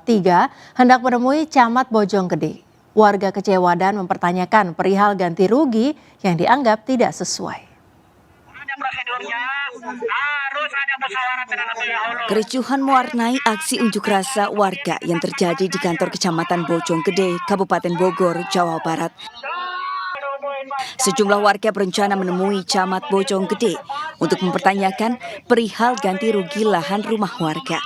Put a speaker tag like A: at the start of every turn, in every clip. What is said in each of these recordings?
A: 3 hendak menemui Camat Bojonggede. Warga kecewa dan mempertanyakan perihal ganti rugi yang dianggap tidak sesuai.
B: Ada prosedurnya, harus ada musyawarah terlebih dahulu.
C: Kericuhan mewarnai aksi unjuk rasa warga yang terjadi di kantor Kecamatan Bojonggede, Kabupaten Bogor, Jawa Barat. Sejumlah warga berencana menemui Camat Bojonggede untuk mempertanyakan perihal ganti rugi lahan rumah warga.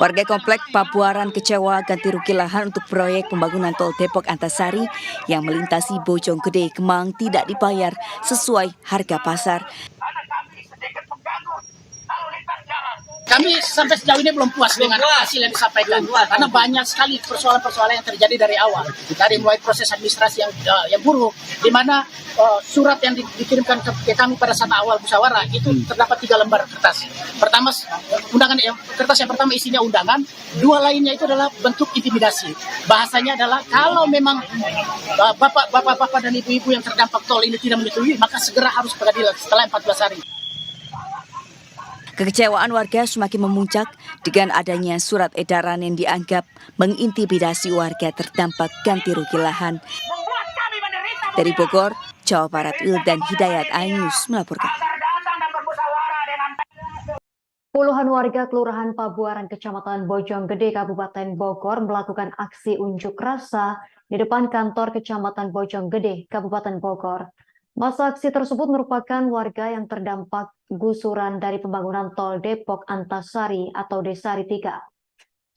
C: Warga Komplek Pabuaran kecewa ganti rugi lahan untuk proyek pembangunan tol Depok Antasari yang melintasi Bojonggede Kemang tidak dibayar sesuai harga pasar.
D: Kami sampai sejauh ini belum puas dengan hasil yang disampaikan karena banyak sekali persoalan-persoalan yang terjadi dari awal, dari mulai proses administrasi yang buruk, di mana surat yang dikirimkan ke kami pada saat awal musyawarah itu terdapat 3 lembar kertas. Pertama, kertas yang pertama isinya undangan, 2 lainnya itu adalah bentuk intimidasi. Bahasanya adalah kalau memang bapak-bapak dan ibu-ibu yang terdampak tol ini tidak menyetujui, maka segera harus pengadilan setelah 14 hari.
C: Kekecewaan warga semakin memuncak dengan adanya surat edaran yang dianggap mengintimidasi warga terdampak ganti rugi lahan. Dari Bogor, Jawa Barat, Wildan Hidayat, iNews melaporkan.
E: Puluhan warga Kelurahan Pabuaran, Kecamatan Bojonggede, Kabupaten Bogor melakukan aksi unjuk rasa di depan kantor Kecamatan Bojonggede, Kabupaten Bogor. Masa aksi tersebut merupakan warga yang terdampak gusuran dari pembangunan tol Depok Antasari atau Desari 3.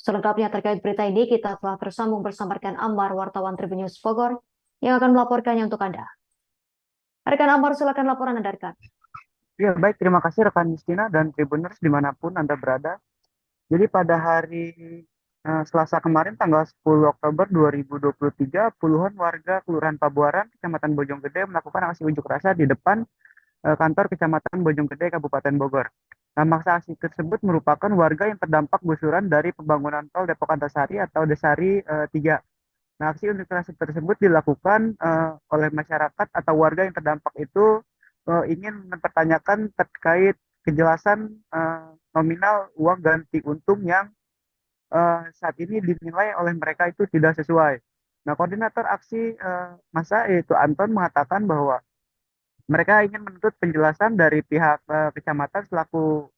E: Selengkapnya terkait berita ini kita telah tersambung bersama rekan Ammar, wartawan Tribun News Bogor, yang akan melaporkannya untuk Anda. Rekan Ammar, silakan laporan Anda, rekan.
F: Ya, baik, terima kasih rekan Justina dan Tribuners dimanapun Anda berada. Jadi pada hari Selasa kemarin tanggal 10 Oktober 2023, puluhan warga Kelurahan Pabuaran, Kecamatan Bojonggede melakukan aksi unjuk rasa di depan kantor Kecamatan Bojonggede, Kabupaten Bogor. Nah, masa aksi tersebut merupakan warga yang terdampak gusuran dari pembangunan tol Depok Antasari atau Desari 3. Nah, aksi unjuk rasa tersebut dilakukan oleh masyarakat atau warga yang terdampak itu ingin mempertanyakan terkait kejelasan nominal uang ganti untung yang saat ini dinilai oleh mereka itu tidak sesuai. Nah, koordinator aksi massa yaitu Anton mengatakan bahwa mereka ingin menuntut penjelasan dari pihak kecamatan selaku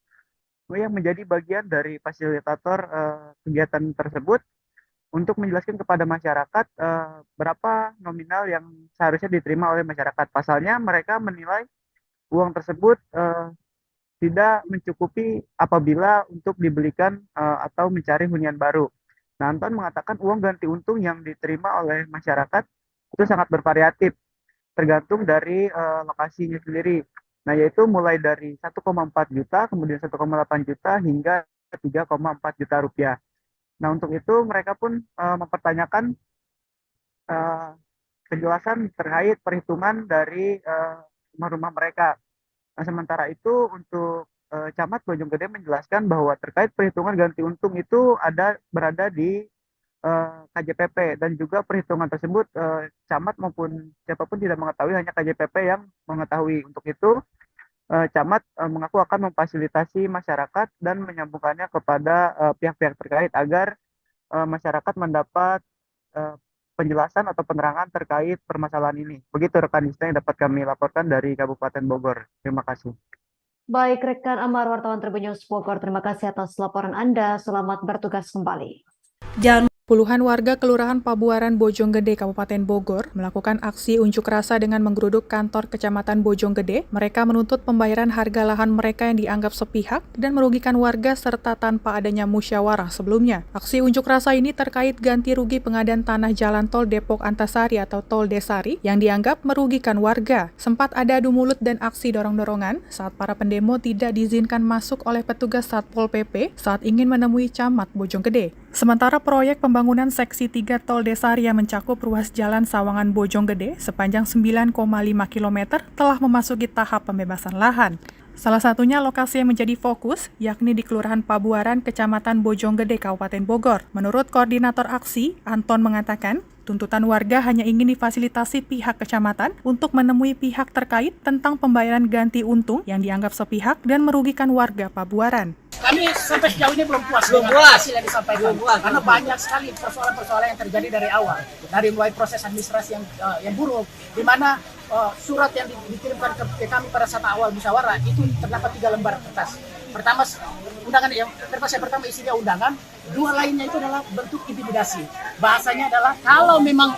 F: yang menjadi bagian dari fasilitator kegiatan tersebut untuk menjelaskan kepada masyarakat berapa nominal yang seharusnya diterima oleh masyarakat. Pasalnya mereka menilai uang tersebut tidak mencukupi apabila untuk dibelikan atau mencari hunian baru. Nah, Anton mengatakan uang ganti untung yang diterima oleh masyarakat itu sangat bervariatif, tergantung dari lokasinya sendiri. Nah, yaitu mulai dari 1,4 juta, kemudian 1,8 juta, hingga 3,4 juta rupiah. Nah, untuk itu mereka pun mempertanyakan kejelasan terkait perhitungan dari rumah-rumah mereka. Nah, sementara itu untuk Camat Bojonggede menjelaskan bahwa terkait perhitungan ganti untung itu berada di KJPP dan juga perhitungan tersebut Camat maupun siapapun tidak mengetahui, hanya KJPP yang mengetahui. Untuk itu Camat mengaku akan memfasilitasi masyarakat dan menyambungkannya kepada pihak-pihak terkait agar masyarakat mendapat penjelasan atau penerangan terkait permasalahan ini. Begitu rekan Justina yang dapat kami laporkan dari Kabupaten Bogor. Terima kasih.
E: Baik, rekan Ammar, wartawan Tribun News Bogor, terima kasih atas laporan Anda. Selamat bertugas kembali.
G: Puluhan warga Kelurahan Pabuaran Bojonggede, Kabupaten Bogor melakukan aksi unjuk rasa dengan menggeruduk kantor Kecamatan Bojonggede. Mereka menuntut pembayaran harga lahan mereka yang dianggap sepihak dan merugikan warga serta tanpa adanya musyawarah sebelumnya. Aksi unjuk rasa ini terkait ganti rugi pengadaan tanah jalan tol Depok Antasari atau tol Desari yang dianggap merugikan warga. Sempat ada adu mulut dan aksi dorong-dorongan saat para pendemo tidak diizinkan masuk oleh petugas Satpol PP saat ingin menemui Camat Bojonggede. Sementara proyek pembangunan seksi 3 tol Desari yang mencakup ruas jalan Sawangan Bojonggede sepanjang 9,5 km telah memasuki tahap pembebasan lahan. Salah satunya lokasi yang menjadi fokus, yakni di Kelurahan Pabuaran, Kecamatan Bojonggede, Kabupaten Bogor. Menurut koordinator aksi, Anton mengatakan, tuntutan warga hanya ingin difasilitasi pihak kecamatan untuk menemui pihak terkait tentang pembayaran ganti untung yang dianggap sepihak dan merugikan warga Pabuaran.
D: Kami sampai sejauh ini belum puas dengan hasil yang disampaikan, karena banyak sekali persoalan-persoalan yang terjadi dari awal, dari mulai proses administrasi yang buruk, di mana surat yang dikirimkan ke kami pada saat awal musyawarah itu terdapat 3 lembar kertas. Pertama undangan yang pertama isinya undangan, 2 lainnya itu adalah bentuk intimidasi. Bahasanya adalah kalau memang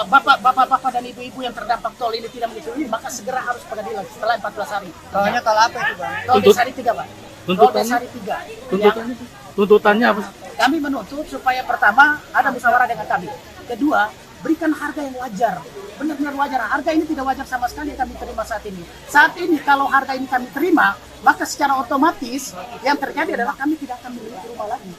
D: bapak-bapak dan ibu-ibu yang terdampak tol ini tidak menyetujui, maka segera harus pengadilan setelah 14 hari.
H: Tolnya tol apa itu, Bang?
D: Tol Desari 3, Pak. Tol Desari 3.
H: Tuntutannya apa?
D: Kami menuntut supaya pertama ada musyawarah dengan kami. Kedua, berikan harga yang wajar. Benar-benar wajar. Harga ini tidak wajar sama sekali yang kami terima saat ini. Saat ini kalau harga ini kami terima, maka secara otomatis yang terjadi adalah kami tidak akan memiliki rumah lagi.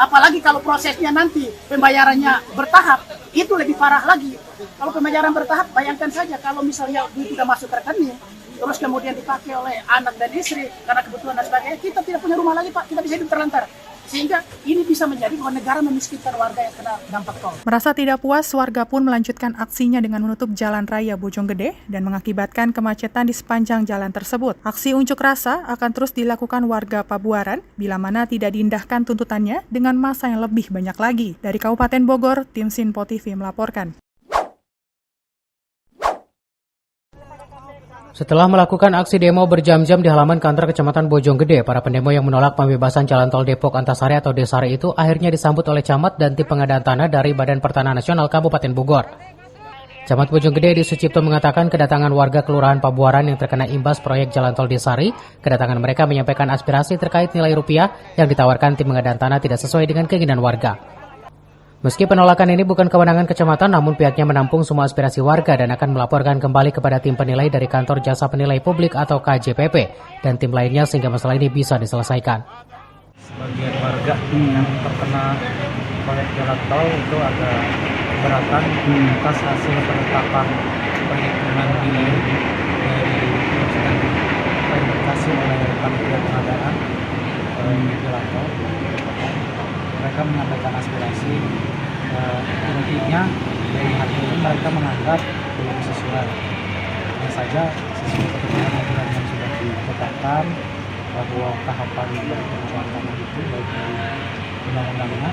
D: Apalagi kalau prosesnya nanti pembayarannya bertahap, itu lebih parah lagi. Kalau pembayaran bertahap, bayangkan saja kalau misalnya duit sudah masuk ke rekening, terus kemudian dipakai oleh anak dan istri karena kebutuhan dan sebagainya, kita tidak punya rumah lagi, Pak. Kita bisa hidup terlantar. Sehingga ini bisa menjadi bahwa negara memiskinkan warga yang kena dampak tol.
G: Merasa tidak puas, warga pun melanjutkan aksinya dengan menutup Jalan Raya Bojonggede dan mengakibatkan kemacetan di sepanjang jalan tersebut. Aksi unjuk rasa akan terus dilakukan warga Pabuaran bila mana tidak diindahkan tuntutannya dengan massa yang lebih banyak lagi. Dari Kabupaten Bogor, tim Sinpo TV melaporkan.
I: Setelah melakukan aksi demo berjam-jam di halaman kantor Kecamatan Bojonggede, para pendemo yang menolak pembebasan jalan tol Depok Antasari atau Desari itu akhirnya disambut oleh camat dan tim pengadaan tanah dari Badan Pertanahan Nasional Kabupaten Bogor. Camat Bojonggede Edi Sucipto mengatakan kedatangan warga Kelurahan Pabuaran yang terkena imbas proyek jalan tol Desari, kedatangan mereka menyampaikan aspirasi terkait nilai rupiah yang ditawarkan tim pengadaan tanah tidak sesuai dengan keinginan warga. Meski penolakan ini bukan kewenangan kecamatan, namun pihaknya menampung semua aspirasi warga dan akan melaporkan kembali kepada tim penilai dari Kantor Jasa Penilai Publik atau KJPP dan tim lainnya sehingga masalah ini bisa diselesaikan.
F: Sebagian warga yang terkena proyek jalan tol itu agak keberatan atas hasil penetapan perhitungan nilai dari yang verifikasi oleh panitia pengadaan jalan tol. Mereka menyampaikan aspirasi, intinya dari hasil ini mereka menganggap belum sesuai. Hanya saja sesuai ketentuan aturan yang sudah ditetapkan bahwa tahapan dari pengukuran tanah itu baik dari undang-undangnya,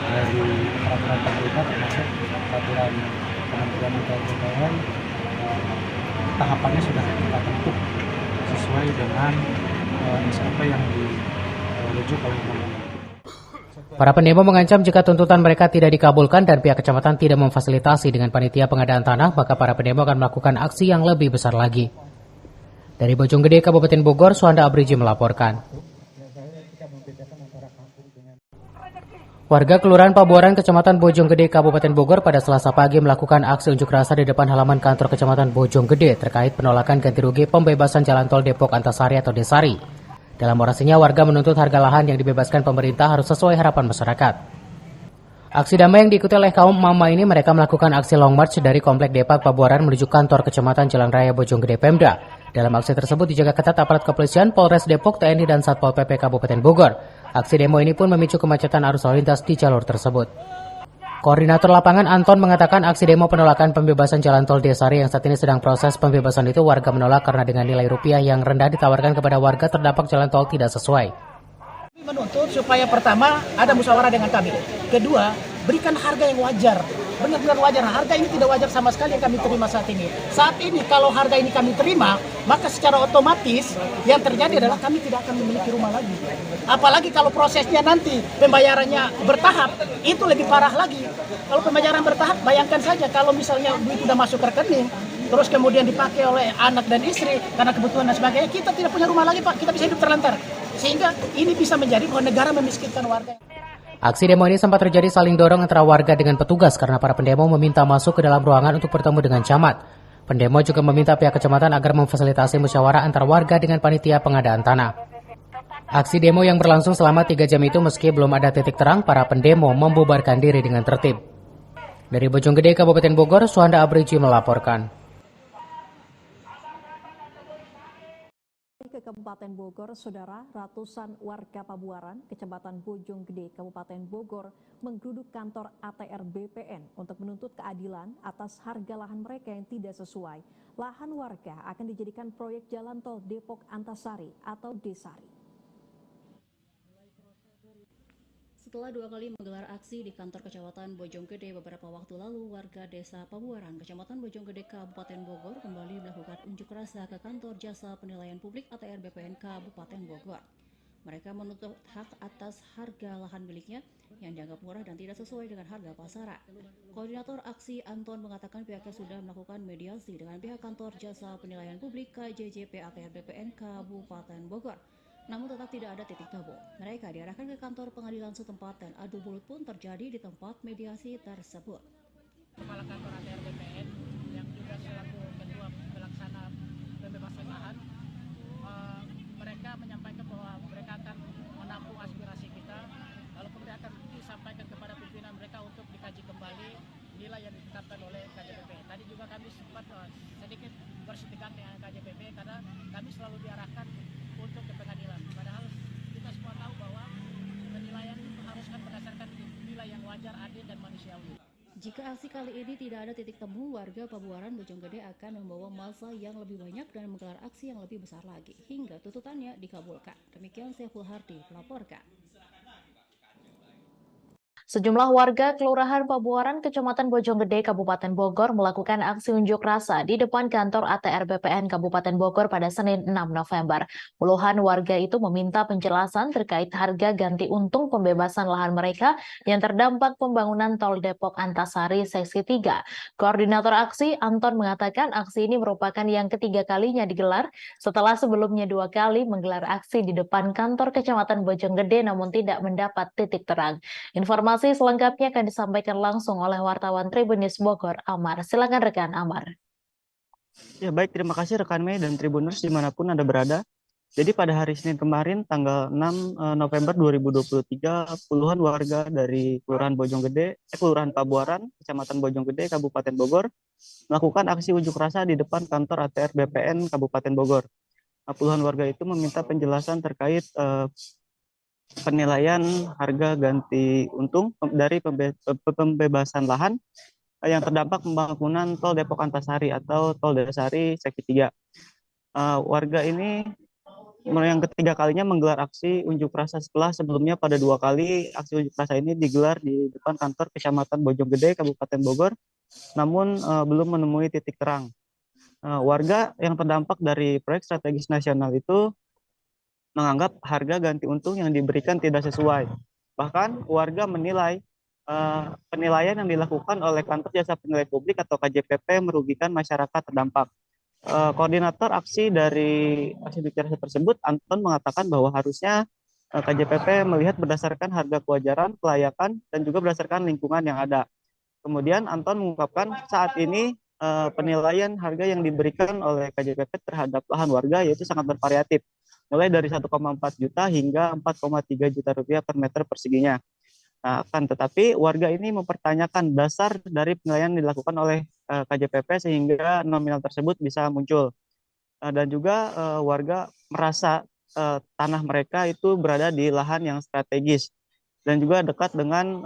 F: dari peraturan pemerintah termasuk peraturan Kementerian PUPR, tahapannya sudah kita tentu sesuai dengan SOP yang dirujuk oleh undang-undang.
I: Para pendemo mengancam jika tuntutan mereka tidak dikabulkan dan pihak kecamatan tidak memfasilitasi dengan panitia pengadaan tanah, maka para pendemo akan melakukan aksi yang lebih besar lagi. Dari Bojonggede, Kabupaten Bogor, Suhanda Abriji melaporkan. Warga Kelurahan Pabuaran, Kecamatan Bojonggede, Kabupaten Bogor pada Selasa pagi melakukan aksi unjuk rasa di depan halaman kantor Kecamatan Bojonggede terkait penolakan ganti rugi pembebasan jalan tol Depok Antasari atau Desari. Dalam orasinya, warga menuntut harga lahan yang dibebaskan pemerintah harus sesuai harapan masyarakat. Aksi damai yang diikuti oleh kaum mama ini, mereka melakukan aksi long march dari Komplek Depak Pabuaran menuju kantor Kecamatan Jalan Raya Bojonggede Pemda. Dalam aksi tersebut dijaga ketat aparat kepolisian, Polres Depok, TNI, dan Satpol PP Kabupaten Bogor. Aksi demo ini pun memicu kemacetan arus lalu lintas di jalur tersebut. Koordinator lapangan Anton mengatakan aksi demo penolakan pembebasan jalan tol Desari yang saat ini sedang proses pembebasan itu warga menolak karena dengan nilai rupiah yang rendah ditawarkan kepada warga terdampak jalan tol tidak sesuai.
D: Kami menuntut supaya pertama ada musyawarah dengan kami. Kedua, berikan harga yang wajar. Benar-benar wajar. Harga ini tidak wajar sama sekali yang kami terima saat ini. Saat ini kalau harga ini kami terima, maka secara otomatis yang terjadi adalah kami tidak akan memiliki rumah lagi. Apalagi kalau prosesnya nanti pembayarannya bertahap, itu lebih parah lagi. Kalau pembayaran bertahap, bayangkan saja kalau misalnya duit sudah masuk ke rekening, terus kemudian dipakai oleh anak dan istri karena kebutuhan dan sebagainya, kita tidak punya rumah lagi, Pak. Kita bisa hidup terlantar. Sehingga ini bisa menjadi bahwa negara memiskinkan warga.
I: Aksi demo ini sempat terjadi saling dorong antara warga dengan petugas karena para pendemo meminta masuk ke dalam ruangan untuk bertemu dengan camat. Pendemo juga meminta pihak kecamatan agar memfasilitasi musyawarah antar warga dengan panitia pengadaan tanah. Aksi demo yang berlangsung selama 3 jam itu meski belum ada titik terang, para pendemo membubarkan diri dengan tertib. Dari Bojonggede, Kabupaten Bogor, Suhanda Abriji melaporkan.
E: Ke Kabupaten Bogor, saudara, ratusan warga Pabuaran, Kecamatan Bojonggede, Kabupaten Bogor, menggeruduk kantor ATR BPN untuk menuntut keadilan atas harga lahan mereka yang tidak sesuai. Lahan warga akan dijadikan proyek jalan tol Depok Antasari atau Desari.
J: Setelah 2 kali menggelar aksi di kantor Kecamatan Bojonggede beberapa waktu lalu, warga Desa Pabuaran, Kecamatan Bojonggede, Kabupaten Bogor kembali melakukan unjuk rasa ke kantor Jasa Penilaian Publik ATR BPN Kabupaten Bogor. Mereka menuntut hak atas harga lahan miliknya yang dianggap murah dan tidak sesuai dengan harga pasaran. Koordinator aksi Anton mengatakan pihaknya sudah melakukan mediasi dengan pihak kantor Jasa Penilaian Publik KJJP ATR BPN Kabupaten Bogor. Namun tetap tidak ada titik temu. Mereka diarahkan ke kantor pengadilan setempat dan adu mulut pun terjadi di tempat mediasi tersebut.
D: Kepala kantor ATR BPN yang juga selaku ketua pelaksana pembebasan lahan, mereka menyampaikan bahwa mereka akan menampung aspirasi kita, lalu kemudian akan disampaikan kepada pimpinan mereka untuk dikaji kembali nilai yang ditetapkan oleh KJPP. Tadi juga kami sempat sedikit bersitegang dengan KJPP karena kami selalu diarahkan untuk ke pengadilan. Padahal kita semua tahu bahwa penilaian haruskan berdasarkan nilai yang wajar, adil, dan manusiawi.
J: Jika aksi kali ini tidak ada titik temu, warga Pabuaran Bojonggede akan membawa massa yang lebih banyak dan menggelar aksi yang lebih besar lagi hingga tuntutannya dikabulkan. Demikian Saiful Hardi melaporkan.
E: Sejumlah warga Kelurahan Pabuaran, Kecamatan Bojonggede, Kabupaten Bogor melakukan aksi unjuk rasa di depan kantor ATR BPN Kabupaten Bogor pada Senin 6 November. Puluhan warga itu meminta penjelasan terkait harga ganti untung pembebasan lahan mereka yang terdampak pembangunan Tol Depok Antasari Seksi 3. Koordinator aksi Anton mengatakan aksi ini merupakan yang ketiga kalinya digelar setelah sebelumnya 2 kali menggelar aksi di depan kantor Kecamatan Bojonggede namun tidak mendapat titik terang. Informasi selengkapnya akan disampaikan langsung oleh wartawan Tribunnews Bogor, Amar. Silakan rekan Amar.
F: Ya baik, terima kasih rekan Mei dan Tribuners dimanapun Anda berada. Jadi pada hari Senin kemarin, tanggal 6 November 2023, puluhan warga dari Kelurahan Kelurahan Pabuaran, Kecamatan Bojonggede, Kabupaten Bogor, melakukan aksi unjuk rasa di depan kantor ATR BPN Kabupaten Bogor. Puluhan warga itu meminta penjelasan terkait penilaian harga ganti untung dari pembebasan lahan yang terdampak pembangunan Tol Depok Antasari atau Tol Desari Seksi 3. Warga ini yang ketiga kalinya menggelar aksi unjuk rasa setelah sebelumnya pada 2 kali aksi unjuk rasa ini digelar di depan kantor Kecamatan Bojonggede, Kabupaten Bogor, namun belum menemui titik terang. Warga yang terdampak dari proyek strategis nasional itu menganggap harga ganti untung yang diberikan tidak sesuai. Bahkan warga menilai penilaian yang dilakukan oleh kantor Jasa Penilaian Publik atau KJPP merugikan masyarakat terdampak. Koordinator aksi dari aksi unjuk rasa tersebut, Anton, mengatakan bahwa harusnya KJPP melihat berdasarkan harga kewajaran, kelayakan, dan juga berdasarkan lingkungan yang ada. Kemudian Anton mengungkapkan saat ini penilaian harga yang diberikan oleh KJPP terhadap lahan warga yaitu sangat bervariatif, mulai dari 1,4 juta hingga 4,3 juta rupiah per meter perseginya. Nah, akan tetapi warga ini mempertanyakan dasar dari penilaian yang dilakukan oleh KJPP sehingga nominal tersebut bisa muncul. Dan juga warga merasa tanah mereka itu berada di lahan yang strategis dan juga dekat dengan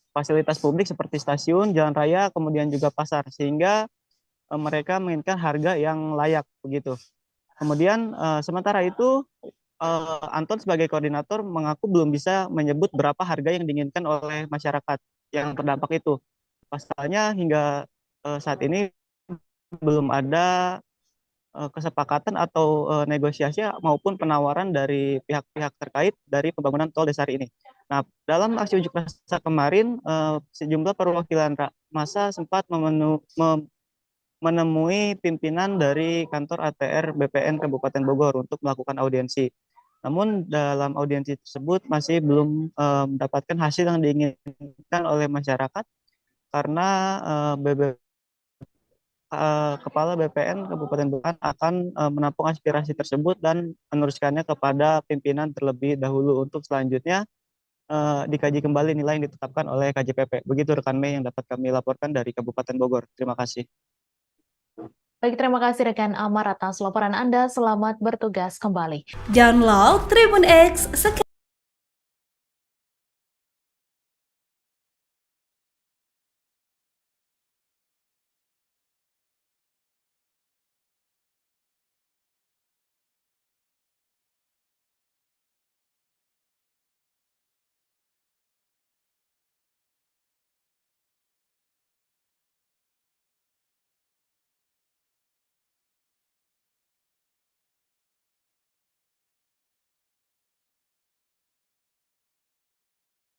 F: fasilitas publik seperti stasiun, jalan raya, kemudian juga pasar, sehingga mereka menginginkan harga yang layak begitu. Kemudian sementara itu Anton sebagai koordinator mengaku belum bisa menyebut berapa harga yang diinginkan oleh masyarakat yang terdampak itu. Pasalnya hingga saat ini belum ada kesepakatan atau negosiasi maupun penawaran dari pihak-pihak terkait dari pembangunan Tol Desari ini. Nah, dalam aksi unjuk rasa kemarin sejumlah perwakilan massa sempat menemui pimpinan dari kantor ATR BPN Kabupaten Bogor untuk melakukan audiensi. Namun dalam audiensi tersebut masih belum mendapatkan hasil yang diinginkan oleh masyarakat karena Kepala BPN Kabupaten Bogor akan menampung aspirasi tersebut dan meneruskannya kepada pimpinan terlebih dahulu untuk selanjutnya dikaji kembali nilai yang ditetapkan oleh KJPP. Begitu rekan Mei yang dapat kami laporkan dari Kabupaten Bogor. Terima kasih.
E: Baik, terima kasih rekan Amar atas laporan Anda. Selamat bertugas kembali.
K: Download Tribun X sekarang.